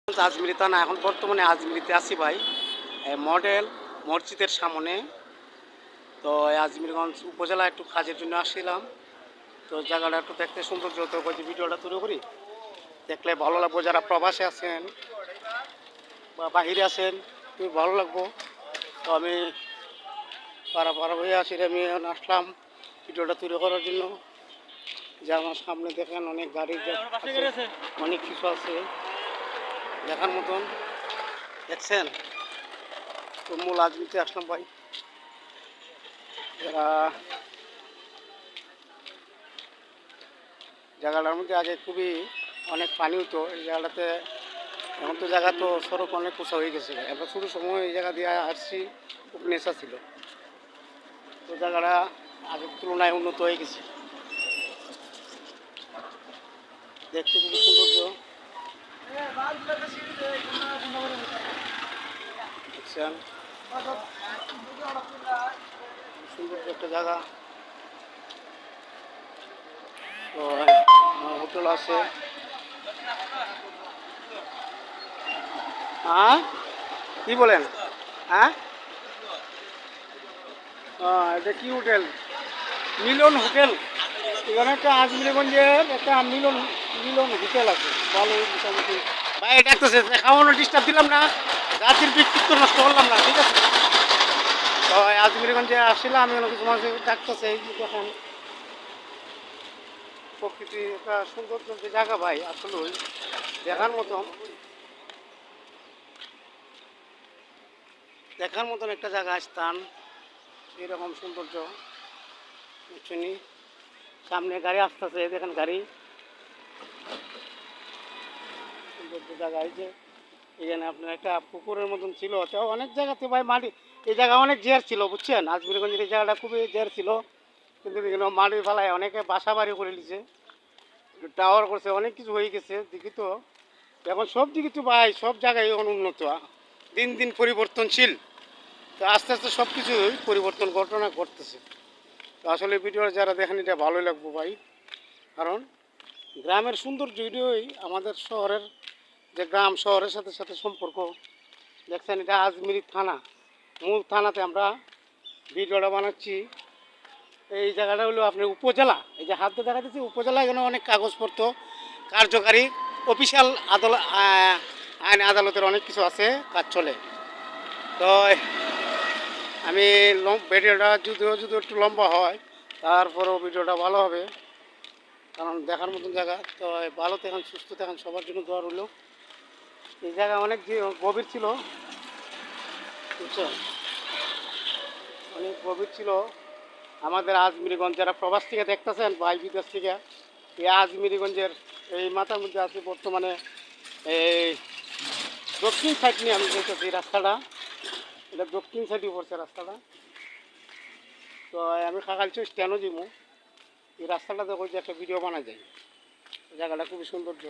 আজমিরি তা না, এখন বর্তমানে আজমিরিতে আছি ভাই, মডেল মসজিদের সামনে। তো আজমিরগঞ্জ উপজেলা একটু কাজের জন্য আসছিলাম। তো জায়গাটা একটু দেখতে সুন্দর, যত ভিডিওটা তৈরি করি, দেখলে ভালো লাগবো। যারা প্রবাসে আছেন বা বাহিরে আছেন, খুবই ভালো লাগবো। তো আমি পারা হয়ে আসি, আমি আসলাম ভিডিওটা তৈরি করার জন্য। যে আমার সামনে দেখেন অনেক গাড়ি, অনেক কিছু আছে দেখার মতন, দেখছেন। তো মূল আজমিতে আসলাম ভাই। জায়গাটার মধ্যে আগে খুবই অনেক পানি হতো এই জায়গাটাতে। এখন তো জায়গা তো সড়ক অনেক উঁচা হয়ে গেছে। এবার শুরু সময় এই জায়গা দিয়ে আসছি, খুব নেশা ছিল। তো জায়গাটা আগের তুলনায় উন্নত হয়ে গেছে, দেখতে খুবই সৌন্দর্য। দেখছেন সুন্দর একটা জায়গা। তো হোটেল আছে। হ্যাঁ, কি বলেন? হ্যাঁ, এটা কি হোটেল? মিলন হোটেল। এখানে একটা আজমিরগঞ্জের একটা মিলন মিলন হোটেল আছে, ভালো মোটামুটি। ভাই এটা ডাকতেছে, খাওয়ানো ডিস্টার্ব দিলাম না, রাত্রির ব্যক্তিত্ব নষ্ট করলাম না, ঠিক আছে? তো আজমিরগঞ্জে আসছিলাম, আমি কিছু মানুষ ডাকতেছে। এই যে দেখেন প্রকৃতি একটা সুন্দর যে জায়গা ভাই, আসলে দেখার মতন, দেখার মতন একটা জায়গা, স্থান এরকম সৌন্দর্য। শুনি সামনে গাড়ি আসতেছে, দেখেন গাড়ি, সৌন্দর্য জায়গা। এই যে এখানে আপনার একটা পুকুরের মতন ছিল, তো অনেক জায়গাতে ভাই মাটি, এই জায়গা অনেক জের ছিল বুঝছেন। আজমিরগঞ্জের এই জায়গাটা খুবই জের ছিল, কিন্তু এখানে মাটির ফেলায় অনেকে বাসা বাড়ি করে নিছে, টাওয়ার করছে, অনেক কিছু হয়ে গেছে দেখি। তো এখন সব দিকে তো ভাই সব জায়গায় এখন উন্নত, দিন দিন পরিবর্তনশীল। তো আস্তে আস্তে সব কিছুই পরিবর্তন ঘটনা ঘটতেছে। তো আসলে ভিডিওটা যারা দেখেন এটা ভালোই লাগবো ভাই, কারণ গ্রামের সৌন্দর্যই আমাদের শহরের, যে গ্রাম শহরের সাথে সাথে সম্পর্ক। দেখছেন এটা আজমিরি থানা, মূল থানাতে আমরা ভিডিওটা বানাচ্ছি। এই জায়গাটা হলো আপনার উপজেলা, এই যে হাতে দেখা যাচ্ছে উপজেলা। এখানে অনেক কাগজপত্র, কার্যকারী অফিসিয়াল আদালত, আইন আদালতের অনেক কিছু আছে, কাজ চলে। তো আমি ভিডিওটা যদি একটু লম্বা হয়, তারপরেও ভিডিওটা ভালো হবে, কারণ দেখার মতন জায়গা। তো ভালো থাকেন, সুস্থ থাকেন, সবার জন্য দোয়া রইল। এই জায়গা অনেক গভীর ছিল বুঝছেন, অনেক গভীর ছিল। আমাদের আজমিরিগঞ্জ যারা প্রবাস থেকে দেখতেছেন ভাই, বিদেশ থেকে, এই আজমিরিগঞ্জের এই মাথার মধ্যে আছে বর্তমানে। এই দক্ষিণ সাইড নিয়ে আমি বলতেছি, রাস্তাটা এটা দক্ষিণ সাইডে পড়ছে রাস্তাটা। তো আমি খাগালছি স্ট্যান্ডও যাবো, এই রাস্তাটাতে ওই যে একটা ভিডিও বানা যায়, জায়গাটা খুবই সৌন্দর্য।